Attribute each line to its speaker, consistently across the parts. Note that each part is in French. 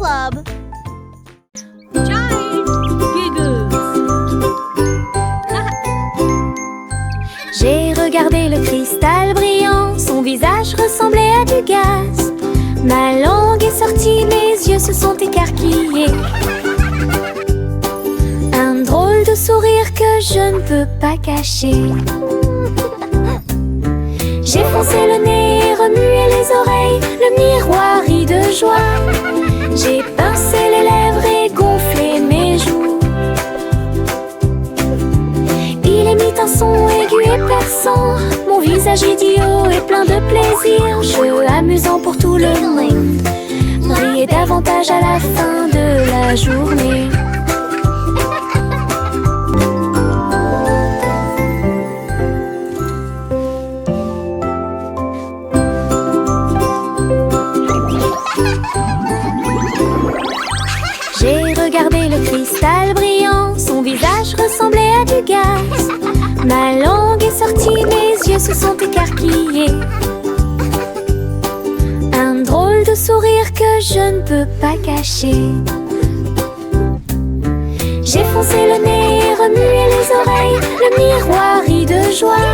Speaker 1: Club.
Speaker 2: Giant Giggles.
Speaker 3: J'ai regardé le cristal brillant, son visage ressemblait à du gaz. Ma langue est sortie, mes yeux se sont écarquillés. Un drôle de sourire que je ne peux pas cacher. J'ai foncé le nez, remué les oreilles, le miroir rit de joie. J'ai pincé les lèvres et gonflé mes joues. Il émit un son aigu et perçant, mon visage idiot est plein de plaisir. Jeu amusant pour tout le monde, briller davantage à la fin de la journée. J'ai regardé le cristal brillant, son visage ressemblait à du gaz. Ma langue est sortie, mes yeux se sont écarquillés. Un drôle de sourire que je ne peux pas cacher. J'ai foncé le nez, remué les oreilles, le miroir rit de joie.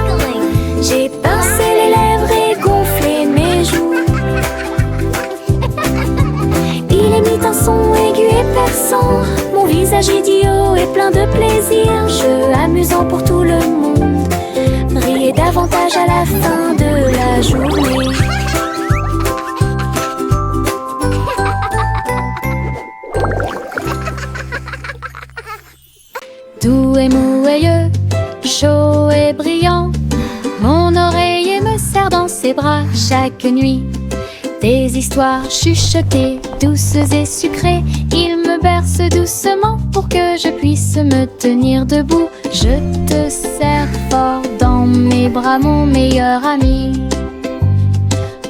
Speaker 3: J'ai pincé les lèvres et gonflé mes joues. Il émit un son aigu et perçant, mon visage idiot est plein de plaisir. Jeu amusant pour tout le monde, briller davantage à la fin de la journée. Doux et moelleux, chaud et brillant, mon oreiller me serre dans ses bras chaque nuit. Des histoires chuchotées, douces et sucrées, il me berce doucement pour que je puisse me tenir debout. Je te serre fort dans mes bras, mon meilleur ami.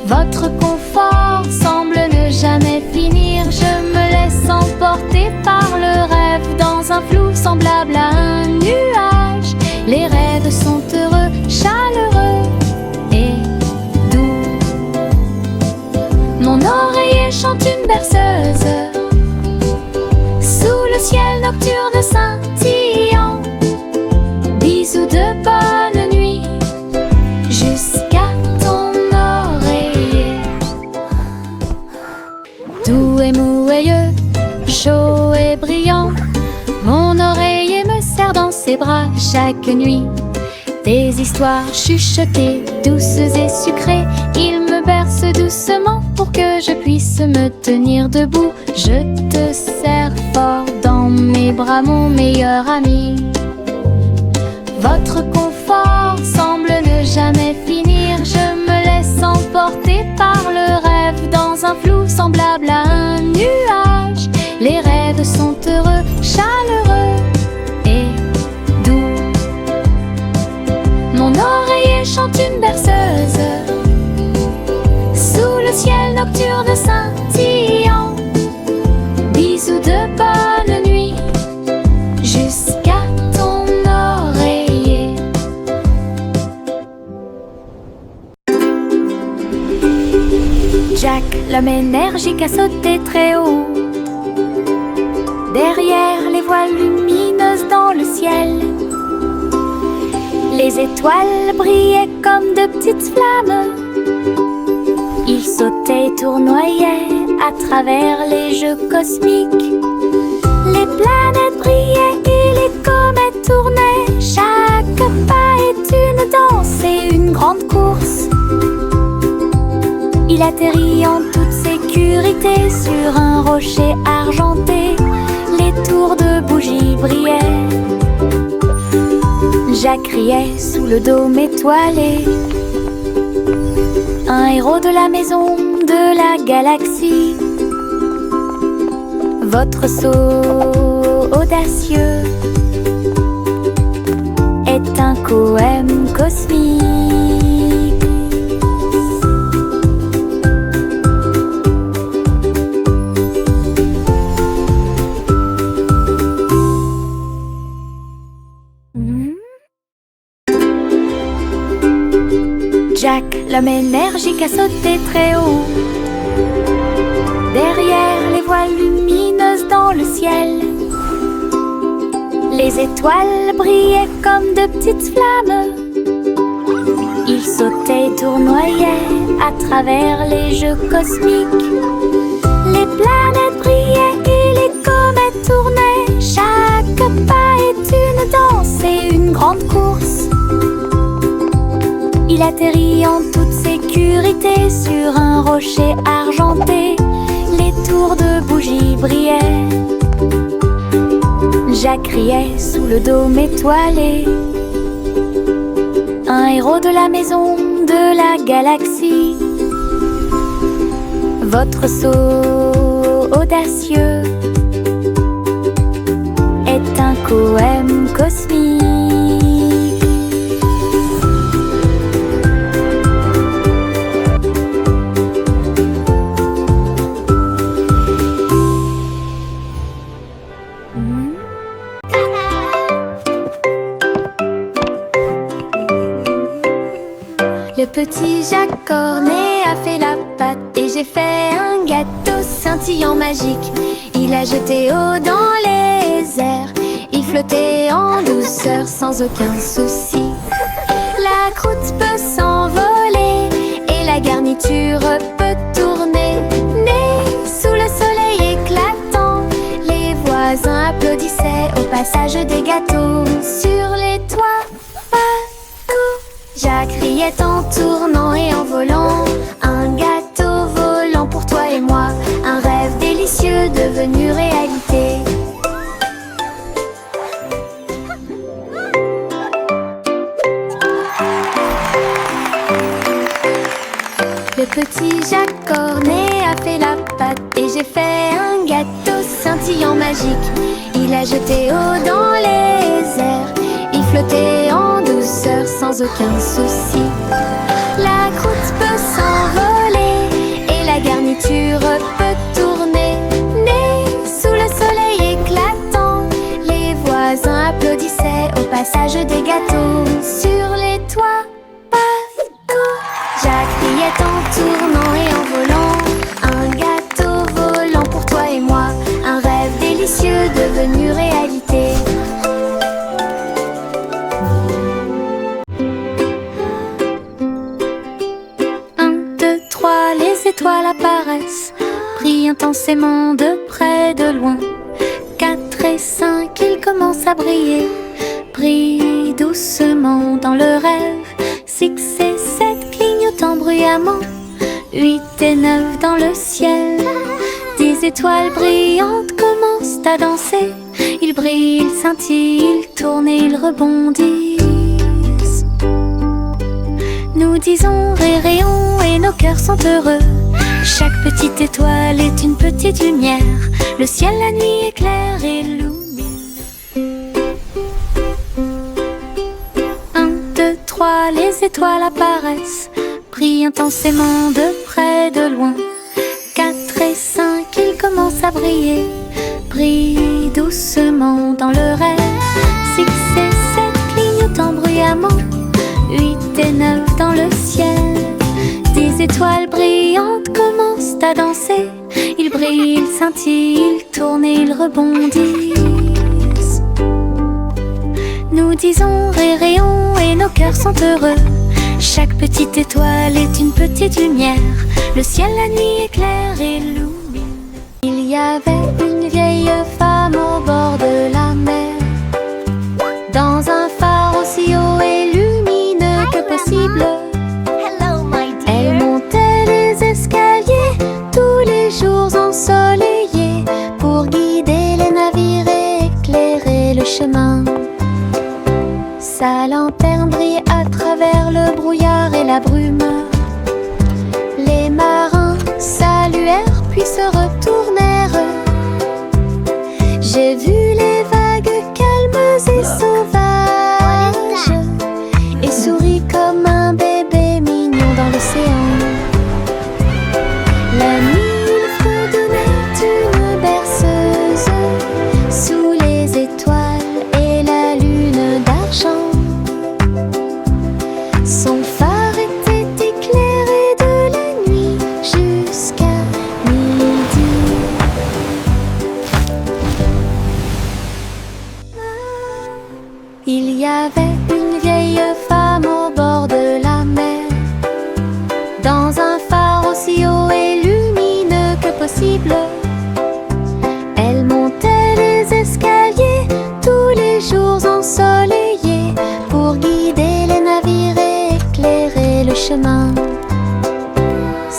Speaker 3: Votre confort semble ne jamais finir. Je me laisse emporter par le rêve dans un flou semblable à un nuage. Les rêves sont heureux, chaleureux et doux. Mon oreiller chante une berceuse sous le ciel nocturne scintillant. Bisous de bonne nuit jusqu'à ton oreiller. Doux et moelleux, chaud et brillant, mon oreiller me serre dans ses bras chaque nuit. Des histoires chuchotées, douces et sucrées, il me berce doucement pour que je puisse me tenir debout. Je te serre fort dans mes bras, mon meilleur ami. Votre confort semble ne jamais finir. Je me laisse emporter par le rêve dans un flou semblable à un nuage. Les rêves sont heureux, chaleureux et doux. Mon oreiller chante une berceuse sous le ciel nocturne scintillant. Bisous de bonne nuit jusqu'à ton oreiller. Jack, l'homme énergique, a sauté très haut. Derrière les voiles lumineuses dans le ciel, les étoiles brillaient comme de petites flammes. Il sautait et tournoyait à travers les jeux cosmiques. Les planètes brillaient et les comètes tournaient. Chaque pas est une danse et une grande course. Il atterrit en toute sécurité sur un rocher argenté. Les tours de bougies brillaient. Jack riait sous le dôme étoilé. Un héros de la maison de la galaxie. Votre saut audacieux est un poème cosmique. Jack, l'homme énergique, a sauté très haut. Derrière les voiles lumineuses ciel. Les étoiles brillaient comme de petites flammes. Ils sautaient et tournoyaient à travers les jeux cosmiques. Les planètes brillaient et les comètes tournaient. Chaque pas est une danse et une grande course. Il atterrit en toute sécurité sur un rocher argenté. Les tours de bougies brillaient. Jacques riait sous le dôme étoilé. Un héros de la maison de la galaxie. Votre saut audacieux est un poème cosmique. Le petit Jacques Cornet a fait la pâte et j'ai fait un gâteau scintillant magique. Il a jeté eau dans les airs, il flottait en douceur sans aucun souci. La croûte peut s'envoler et la garniture peut tourner. Né sous le soleil éclatant, les voisins applaudissaient au passage des gâteaux. Sur les toits, partout, Jacques riait en tournant et en volant. Un gâteau volant pour toi et moi, un rêve délicieux devenu réalité. Le petit Jacques Cornet a fait la pâte et j'ai fait un gâteau scintillant magique. Il a jeté eau dans les airs, il flottait en douceur sans aucun souci. La croûte peut s'envoler et la garniture peut tourner. Né sous le soleil éclatant, les voisins applaudissaient au passage des gâteaux. Sur les toits, partout, Jacques riait en tournant et en volant. Un gâteau volant pour toi et moi, un rêve délicieux devenu réalité. Les étoiles apparaissent, brillent intensément de près, de loin. 4 et 5, ils commencent à briller, brillent doucement dans le rêve. 6 et 7, clignotant bruyamment. 8 et 9 dans le ciel. 10 étoiles brillantes commencent à danser. Ils brillent, ils scintillent, ils tournent et ils rebondissent. Nous disons rayons et nos cœurs sont heureux. Chaque petite étoile est une petite lumière. Le ciel la nuit éclaire et illumine. 1, 2, 3, les étoiles apparaissent, brillent intensément de près, de loin. 4 et 5, ils commencent à briller, brillent doucement dans le rêve. 6 et 7, clignotant bruyamment. 8 et 9 dans le ciel. 10 étoiles brillantes commencent à danser. Ils brillent, ils scintillent, ils tournent et ils rebondissent. Nous disons rayons et nos cœurs sont heureux. Chaque petite étoile est une petite lumière. Le ciel la nuit éclaire et illumine. Il y avait une vieille femme au bord de la mer, dans un phare aussi haut et lumineux que possible. Elle montait les escaliers tous les jours ensoleillés pour guider les navires et éclairer le chemin. Sa lanterne brillait à travers le brouillard et la brume. Les marins saluèrent puis se retournèrent. J'ai vu les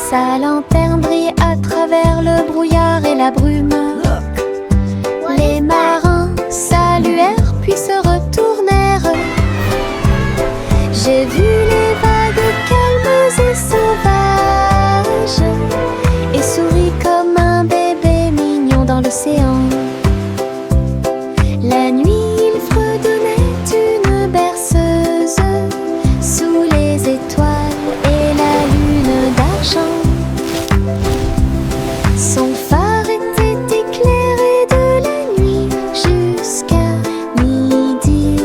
Speaker 3: Sa lanterne brille à travers le brouillard et la brume. Les marins saluèrent puis se retournèrent. J'ai vu les vagues calmes et sauvages et souris comme un bébé mignon dans l'océan. La nuit, il fredonnait une berceuse sous les étoiles et la lune d'argent. Son phare était éclairé de la nuit jusqu'à midi.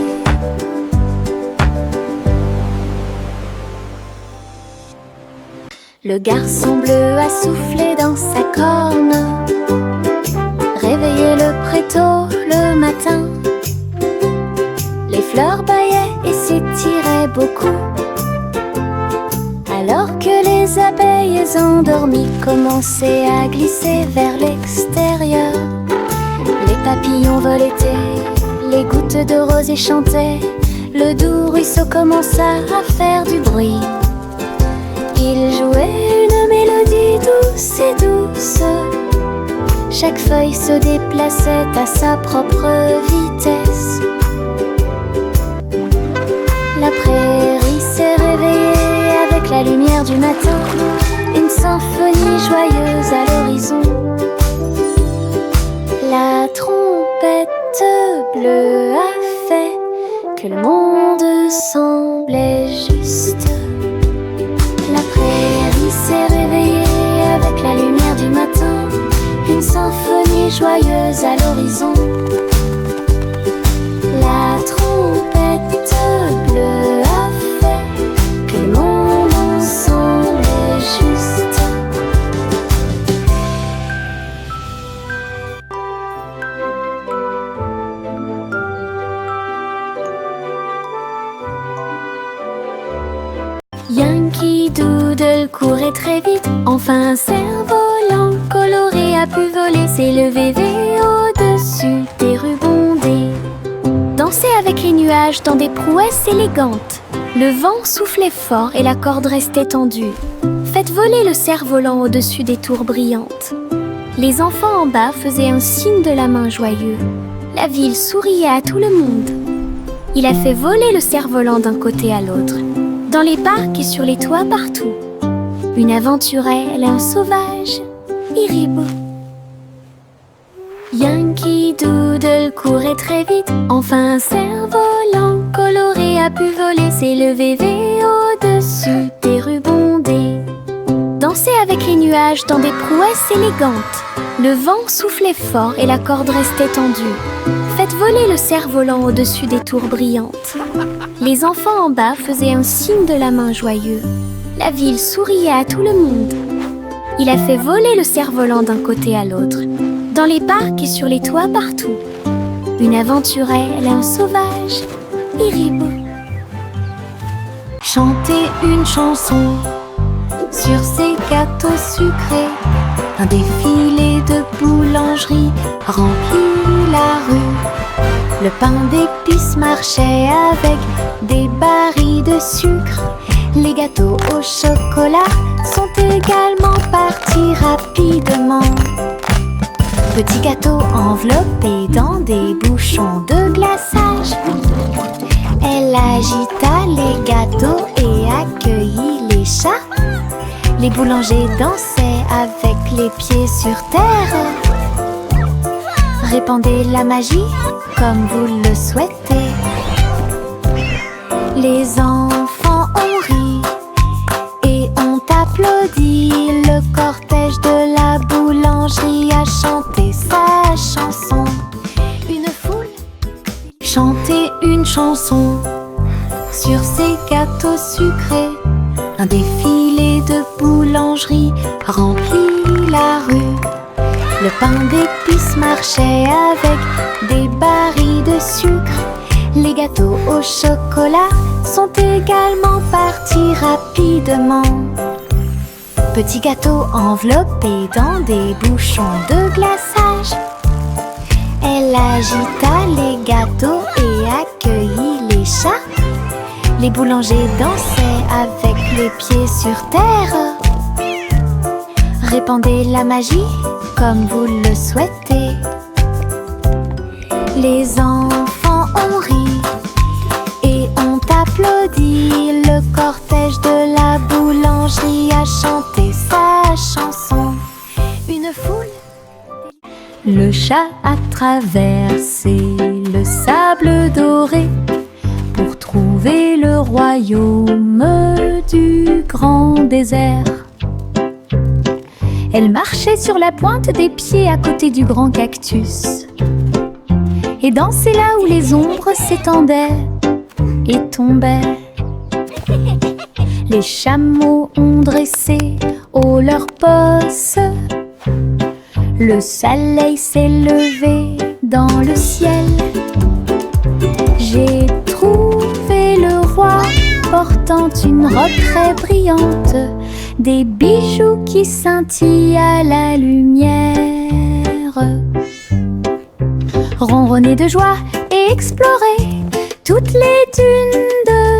Speaker 3: Le garçon bleu a soufflé dans sa corne, réveillé le prétôt le matin. Les fleurs bâillaient et s'étiraient beaucoup, alors que les abeilles endormies commençaient à glisser vers l'extérieur. Les papillons voletaient, les gouttes de rosier chantaient, le doux ruisseau commença à faire du bruit. Il jouait une mélodie douce et douce. Chaque feuille se déplaçait à sa propre vitesse. La prairie s'est réveillée avec la lumière du matin, une symphonie joyeuse à l'horizon. La trompette bleue a fait que le monde semblait juste. La prairie s'est réveillée avec la lumière du matin, une symphonie joyeuse à l'horizon. La trompette bleue a fait que le monde semblait juste. Yankee Doodle courait très vite, enfin un cerf-volant coloré a pu voler, s'élever au-dessus des rues bondées. Danser avec les nuages dans des prouesses élégantes. Le vent soufflait fort et la corde restait tendue. Faites voler le cerf-volant au-dessus des tours brillantes. Les enfants en bas faisaient un signe de la main joyeux. La ville souriait à tout le monde. Il a fait voler le cerf-volant d'un côté à l'autre, dans les parcs et sur les toits partout. Une aventurelle, un sauvage, Iribou. Yankee Doodle courait très vite, enfin un cerf-volant coloré a pu voler, s'élever au-dessus des rues bondées. Danser avec les nuages dans des prouesses élégantes. Le vent soufflait fort et la corde restait tendue. Faites voler le cerf-volant au-dessus des tours brillantes. Les enfants en bas faisaient un signe de la main joyeux. La ville souriait à tout le monde. Il a fait voler le cerf-volant d'un côté à l'autre, dans les parcs et sur les toits partout. Une aventurelle, un sauvage, Iribou. Chanter une chanson sur ces gâteaux sucrés. Un défilé de boulangeries remplit la rue. Le pain d'épices marchait avec des barils de sucre. Les gâteaux au chocolat sont également partis rapidement. Petits gâteaux enveloppés dans des bouchons de glaçage. Elle agita les gâteaux et accueillit les chats. Les boulangers dansaient avec les pieds sur terre. Répandez la magie comme vous le souhaitez. Les enfants ont ri et ont applaudi. Le cortège de la boulangerie a chanté sa chanson. Une foule chantait une chanson sur ces gâteaux sucrés. Un défilé de boulangeries remplit la rue. Le pain d'épices marchait avec des barils de sucre. Les gâteaux au chocolat sont également partis rapidement. Petits gâteaux enveloppés dans des bouchons de glaçage. Elle agita les gâteaux et accueillit les chats. Les boulangers dansaient avec les pieds sur terre. répandez la magie comme vous le souhaitez. Les enfants ont ri et ont applaudi. Le cortège de la boulangerie a chanté sa chanson. Une foule. Le chat a traversé le sable doré pour trouver le royaume du grand désert. Elle marchait sur la pointe des pieds à côté du grand cactus et dansait là où les ombres s'étendaient et tombaient. Les chameaux ont dressé haut leurs postes. Le soleil s'est levé dans le ciel. J'ai trouvé le roi portant une robe très brillante, des bijoux qui scintillent à la lumière. Ronronner de joie et explorer toutes les dunes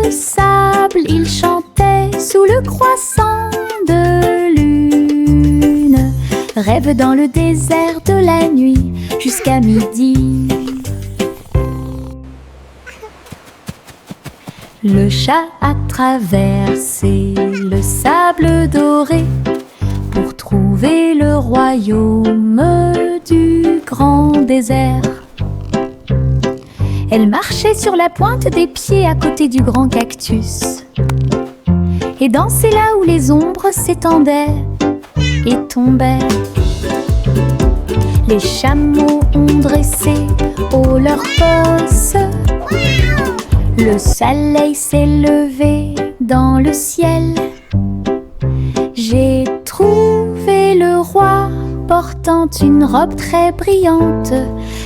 Speaker 3: de sable, il chantait sous le croissant de lune. Rêve dans le désert de la nuit jusqu'à midi. Le chat a traversé le sable doré pour trouver le royaume du grand désert. Elle marchait sur la pointe des pieds à côté du grand cactus et dansait là où les ombres s'étendaient et tombaient. Les chameaux ont dressé haut leurs postes. Le soleil s'est levé dans le ciel. J'ai trouvé le roi portant une robe très brillante,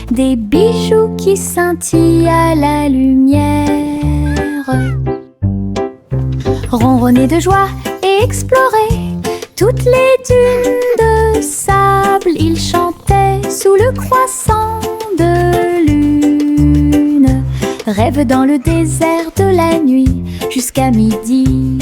Speaker 3: des bijoux qui scintillent à la lumière. Ronronner de joie et explorer toutes les dunes de sable, il chantait sous le croissant de lune. Rêve dans le désert de la nuit jusqu'à midi.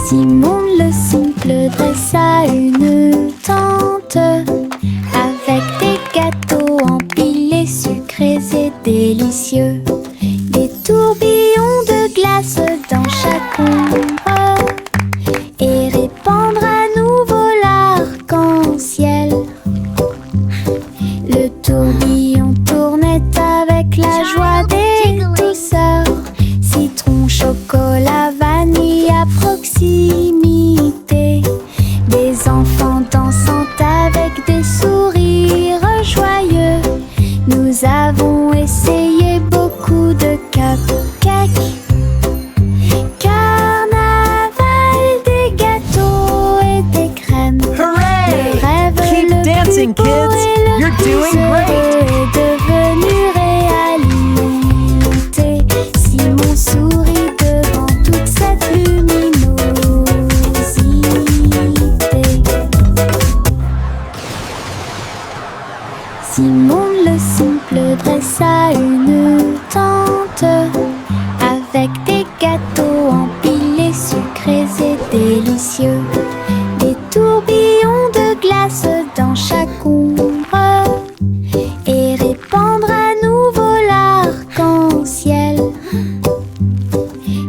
Speaker 3: Simon le simple dressa une tente avec des gâteaux empilés, sucrés et délicieux, des tourbillons de glace dans chaque ombre et répandre à nouveau l'arc-en-ciel. Le tourbillon tournait avec la joie des douceurs, citron, chocolat, vanille à proximité. Des enfants dansant avec des sourires joyeux. Nous avons essayé beaucoup de cupcakes. Carnaval, des gâteaux et des crèmes.
Speaker 1: Hooray!
Speaker 3: Le rêve
Speaker 1: Keep
Speaker 3: le
Speaker 1: dancing,
Speaker 3: plus beau
Speaker 1: kids!
Speaker 3: et le
Speaker 1: You're
Speaker 3: plus
Speaker 1: doing
Speaker 3: heureux
Speaker 1: great!
Speaker 3: est devenu réalité. Simon sourit devant toute cette luminosité. Simon le simple dressa une tente avec des gâteaux empilés, sucrés et délicieux, des tourbillons de glace dans chaque ombre et répandre à nouveau l'arc-en-ciel.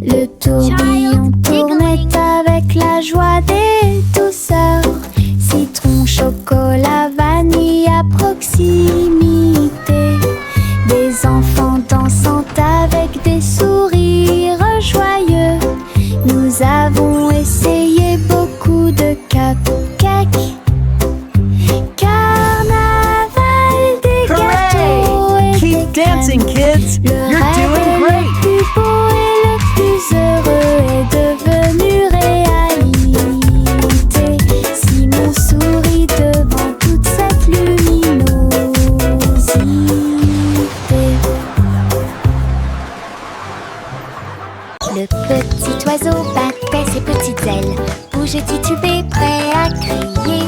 Speaker 3: Le tourbillon tournait avec la joie des douceurs, citron, chocolat, vanille à proximité. Des enfants dansant avec des sourires joyeux. Nous avons essayé beaucoup de cupcakes. Carnaval, des gâteaux et
Speaker 1: Keep
Speaker 3: des
Speaker 1: dancing,
Speaker 3: crèmes.
Speaker 1: kids!
Speaker 3: Le
Speaker 1: You're
Speaker 3: rêve
Speaker 1: doing
Speaker 3: le
Speaker 1: great!
Speaker 3: plus beau et le plus heureux est devenu réalité. Simon sourit devant toute cette luminosité. Le petit oiseau battait ses petites ailes, bougeait, titubé, prêt à crier.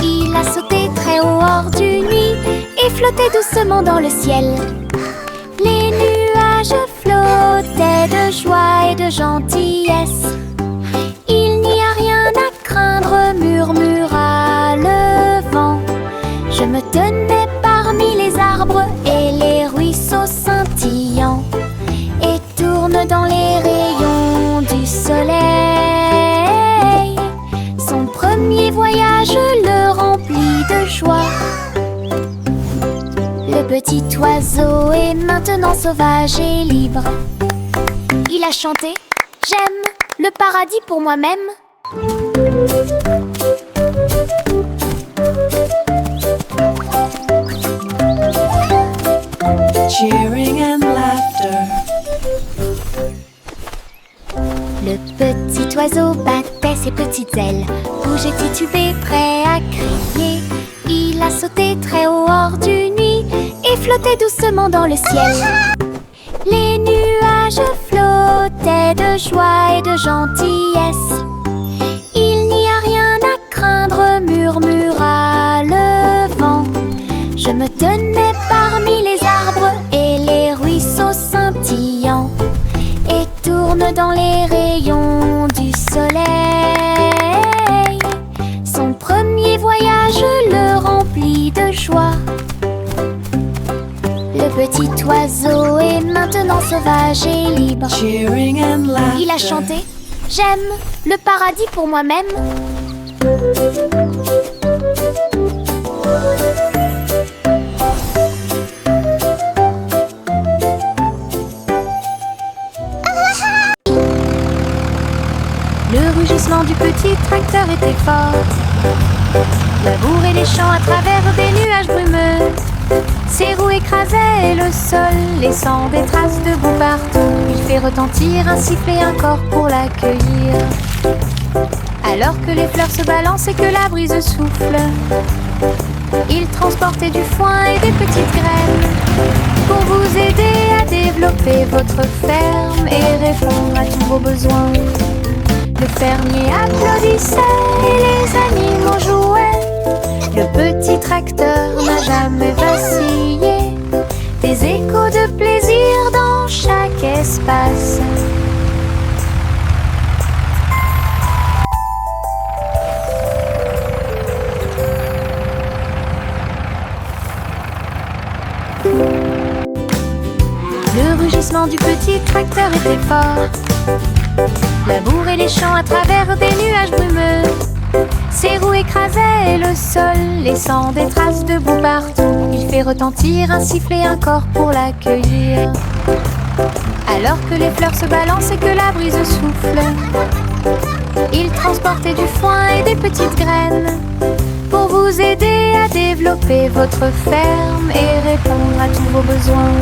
Speaker 3: Il a sauté très haut hors du nid et flottait doucement dans le ciel. Les nuages flottaient de joie et de gentillesse. Il me tenais parmi les arbres et les ruisseaux scintillants, et tourne dans les rayons du soleil. Son premier voyage le remplit de joie. Le petit oiseau est maintenant sauvage et libre. Il a chanté « J'aime le paradis pour moi-même ».
Speaker 1: Cheering and laughter.
Speaker 3: Le petit oiseau battait ses petites ailes, bougeait titubé, prêt à crier. Il a sauté très haut hors du nuit et flottait doucement dans le ciel. Les nuages flottaient de joie et de gentillesse. Il n'y a rien à craindre, murmura le vent. Je me tenais parmi les arbres et les ruisseaux scintillants, et tourne dans les rayons du soleil. Son premier voyage le remplit de joie. Le petit oiseau est maintenant sauvage et libre.
Speaker 1: Cheering and laughter.
Speaker 3: Il a chanté « J'aime le paradis pour moi-même ». Le rugissement du petit tracteur était fort. Labourer les champs à travers des nuages brumeux. Ses roues écrasaient le sol, laissant des traces de boue partout. Il fait retentir un sifflet, un corps pour l'accueillir. Alors que les fleurs se balancent et que la brise souffle, il transportait du foin et des petites graines pour vous aider à développer votre ferme et répondre à tous vos besoins. Le fermier applaudissait et les animaux jouaient. Le petit tracteur n'a jamais vacillé. Des échos de plaisir dans chaque espace. Le rugissement du petit tracteur était fort. Labourer les champs à travers des nuages brumeux. Ses roues écrasaient le sol, laissant des traces de boue partout. Il fait retentir un sifflet, un corps pour l'accueillir. Alors que les fleurs se balancent et que la brise souffle, il transportait du foin et des petites graines pour vous aider à développer votre ferme et répondre à tous vos besoins.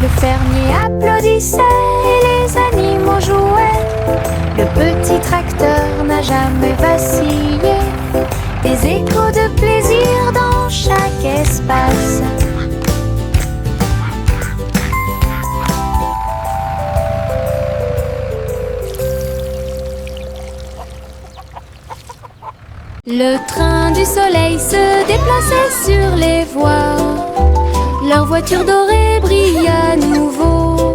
Speaker 3: Le fermier applaudissait et les animaux jouaient. Le petit tracteur n'a jamais vacillé. Des échos de plaisir dans chaque espace. Le train du soleil se déplaçait sur les voies. Leur voiture dorée brille à nouveau,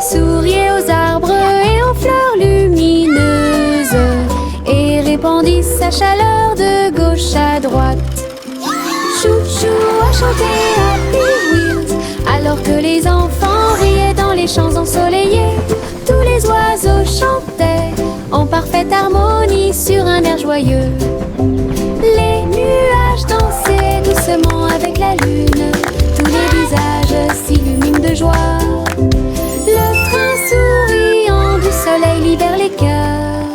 Speaker 3: souriait aux arbres et aux fleurs lumineuses, et répandit sa chaleur de gauche à droite. Chou-chou a chanté Happy Wheels, alors que les enfants riaient dans les champs ensoleillés. Tous les oiseaux chantaient en parfaite harmonie sur un air joyeux. Les nuages dansaient doucement avec la lune. Tous les visages s'illuminent de joie. Le train souriant du soleil libère les cœurs.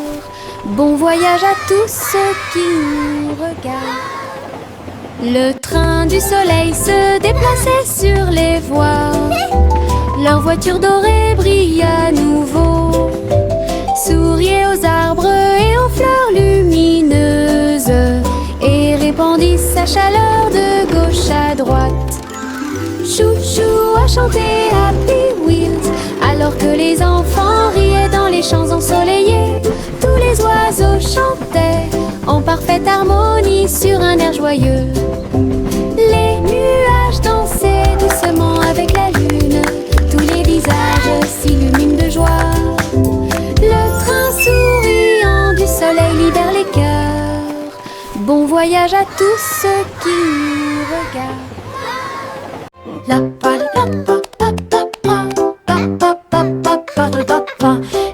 Speaker 3: Bon voyage à tous ceux qui nous regardent. Le train du soleil se déplaçait sur les voies. Leur voiture dorée brille à nouveau, souriait aux arbres et aux fleurs lumineuses, et répandit sa chaleur de gauche à droite. Chou-chou a chanté Happy Wheels, alors que les enfants riaient dans les champs ensoleillés. Tous les oiseaux chantaient en parfaite harmonie sur un air joyeux. Les nuages dansaient doucement avec la lune. Tous les visages s'illuminent de joie. Le train souriant du soleil libère les cœurs. Bon voyage à tous ceux qui nous regardent.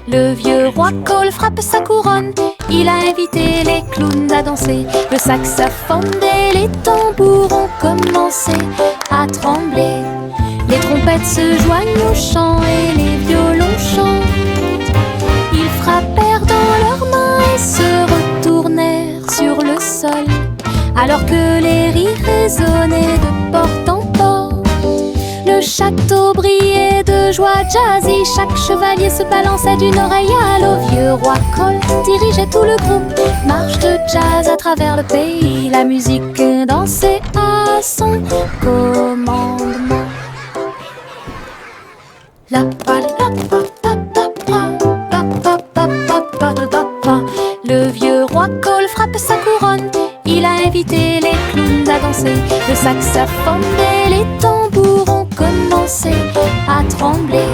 Speaker 3: Le vieux roi Cole frappe sa couronne. Il a invité les clowns à danser. Le saxophone et les tambours ont commencé à trembler. Les trompettes se joignent au chant et les violons chantent. Ils frappèrent dans leurs mains et se retournèrent sur le sol, alors que les rires résonnaient de porte en porte. Le château brillait de joie jazzy. Chaque chevalier se balançait d'une oreille à l'autre. Vieux roi Cole dirigeait tout le groupe. Marche de jazz à travers le pays. La musique dansait à son commandement. Le vieux roi Cole frappe sa couronne. Il a invité les clowns à danser. Le saxophone et les tambours ont commencé à trembler.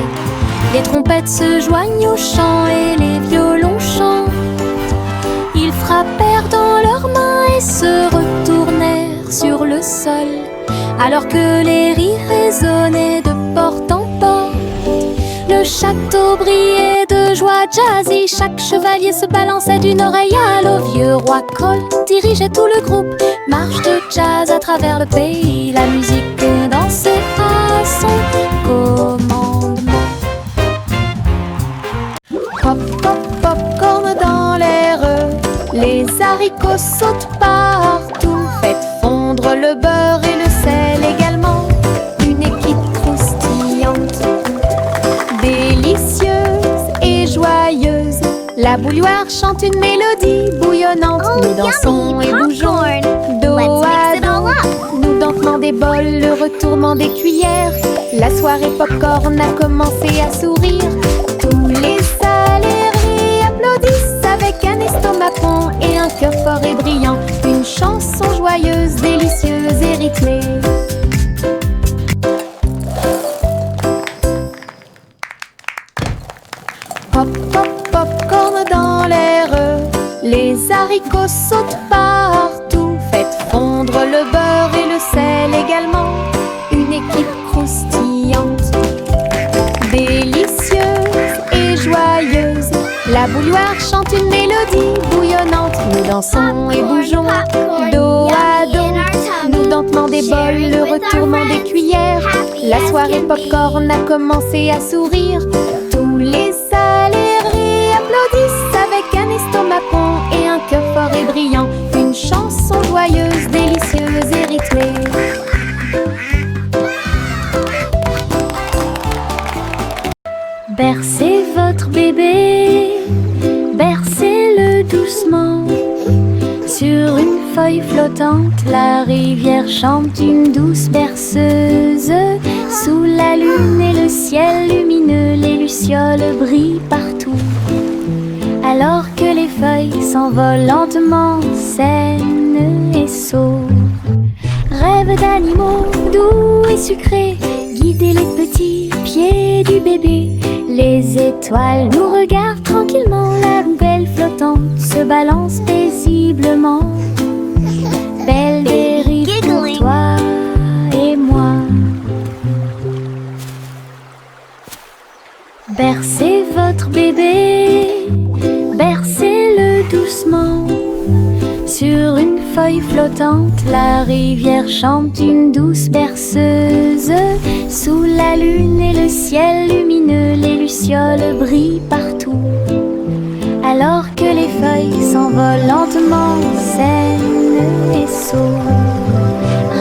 Speaker 3: Les trompettes se joignent au chant et les violons chantent. Ils frappèrent dans leurs mains et se retournèrent sur le sol, alors que les rires résonnaient de porte en porte. Le château brillait de joie jazzy. Chaque chevalier se balançait d'une oreille à l'autre. Vieux roi Cole dirigeait tout le groupe. Marche de jazz à travers le pays. La musique dansait à son commandement. Pop, pop, popcorn dans l'air. Les haricots sautent partout. Faites fondre le beurre et le sel également. Une équipe croustillante, délicieuse et joyeuse. La bouilloire chante une mélodie bouillonnante. Nous dansons et bougeons dos à dos. Nous dentement des bols, le retournement des cuillères. La soirée popcorn a commencé à sourire. Tous les salariés applaudissent avec un estomac rond et un cœur fort et brillant. Une chanson joyeuse, délicieuse et rythmée. Pop, pop, popcorn dans l'air. Les haricots sautent partout. Faites fondre le beurre et le sel également. Une équipe croustillante, délicieuse et joyeuse. La bouilloire chante une mélodie bouillonnante. Nous dansons et bougeons dos à dos. Nous dentement des bols, le retournement des cuillères. La soirée popcorn a commencé à sourire. Tous les salariés applaudissent avec un estomac rond et un cœur fort et brillant. Une chanson joyeuse, délicieuse et rythmée. Bercez votre bébé, bercez-le doucement. Sur une feuille flottante, la rivière chante une douce berceuse. Sous la lune et le ciel lumineux, les lucioles brillent partout. Alors que les feuilles s'envolent lentement, saines et sauves. Rêve d'animaux doux et sucrés, guider les petits pieds du bébé. Les étoiles nous regardent tranquillement. La poubelle flottante se balance paisiblement. Belle dérive pour toi et moi. Bercez votre bébé, bercez-le doucement. Sur une feuille flottante, la rivière chante une douce berceuse. Sous la lune et le ciel lumineux, les lucioles brillent partout. Alors que les feuilles s'envolent lentement, saines et sauves.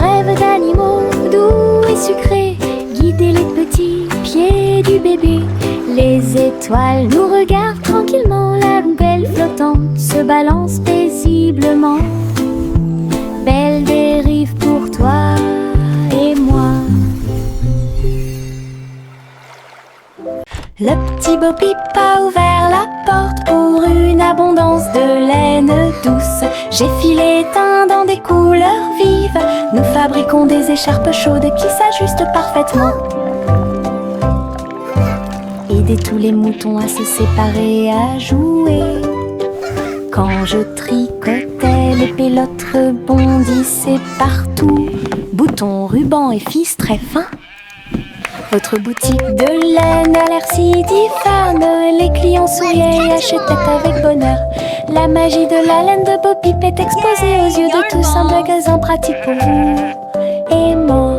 Speaker 3: Rêve d'animaux doux et sucrés, guider les petits pieds du bébé. Les étoiles nous regardent tranquillement. La poubelle flottante se balance paisiblement. Belle dérive pour toi et moi. Le petit Bo Peep a ouvert la porte pour une abondance de laine douce. J'ai filé teint dans des couleurs vives. Nous fabriquons des écharpes chaudes qui s'ajustent parfaitement. Aider tous les moutons à se séparer, à jouer. Quand je tricotais les pélotes rebondissaient partout. Boutons, rubans et fils très fins. Votre boutique de laine a l'air si diphane. Les clients souriaient et achetaient avec bonheur. La magie de la laine de Bo Peep est exposée aux yeux de tous. Un magasin pratique pour vous et moi.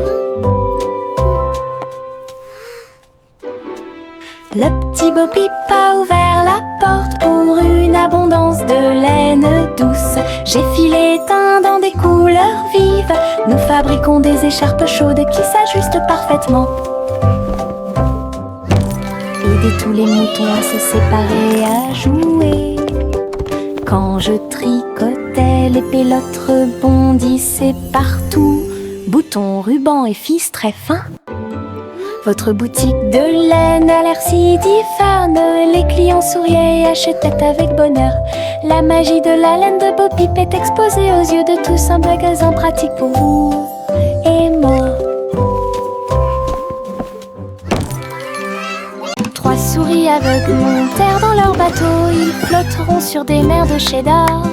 Speaker 3: Le petit Bo Peep a ouvert la porte pour une abondance de laine douce. J'ai filé teint dans des couleurs vives. Nous fabriquons des écharpes chaudes qui s'ajustent parfaitement. Aidez tous les moutons à se séparer, à jouer. Quand je tricotais, les pélotes rebondissaient partout. Boutons, rubans et fils très fins. Votre boutique de laine a l'air si diphane. Les clients souriaient et achetaient avec bonheur. La magie de la laine de Bo Peep est exposée aux yeux de tous. Un magasin pratique pour vous et moi. 3 souris aveugles montèrent dans leur bateau. Ils flotteront sur des mers de cheddar.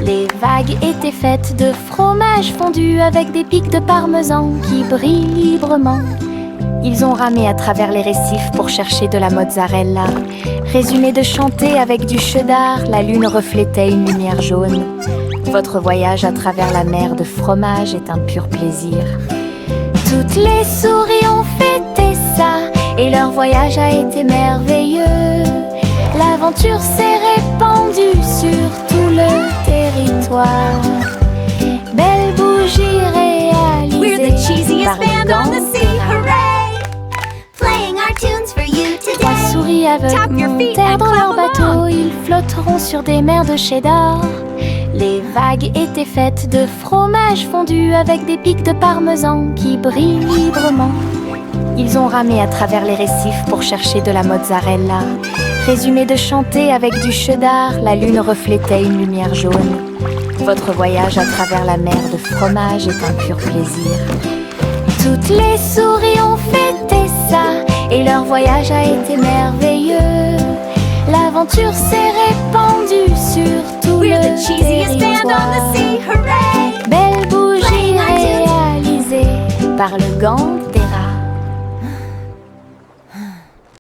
Speaker 3: Les vagues étaient faites de fromage fondu avec des pics de parmesan qui brillent librement. Ils ont ramé à travers les récifs pour chercher de la mozzarella. Résumé de chanter avec du cheddar, la lune reflétait une lumière jaune. Votre voyage à travers la mer de fromage est un pur plaisir. Toutes les souris ont fêté ça et leur voyage a été merveilleux. L'aventure s'est répandue sur tout le territoire. Belle bougie réalisée.
Speaker 2: We're the cheesiest
Speaker 3: par
Speaker 2: band on the sea,
Speaker 3: Gandhi.
Speaker 2: hooray! Playing our tunes for you
Speaker 3: 3
Speaker 2: today.
Speaker 3: souris aveugles
Speaker 2: Tap your feet
Speaker 3: montèrent
Speaker 2: and
Speaker 3: dans leur
Speaker 2: clap
Speaker 3: bateau.
Speaker 2: along.
Speaker 3: Ils flotteront sur des mers de cheddar. Les vagues étaient faites de fromage fondu avec des pics de parmesan qui brillent librement. Ils ont ramé à travers les récifs pour chercher de la mozzarella. Résumé de chanter avec du cheddar, la lune reflétait une lumière jaune. Votre voyage à travers la mer de fromage est un pur plaisir. Toutes les souris ont fêté ça et leur voyage a été merveilleux. L'aventure s'est répandue sur tout
Speaker 2: We're
Speaker 3: le
Speaker 2: the cheesiest band on the
Speaker 3: territoire.
Speaker 2: sea, hooray!
Speaker 3: Belle bougie
Speaker 2: Playing our tunes.
Speaker 3: réalisée par le gang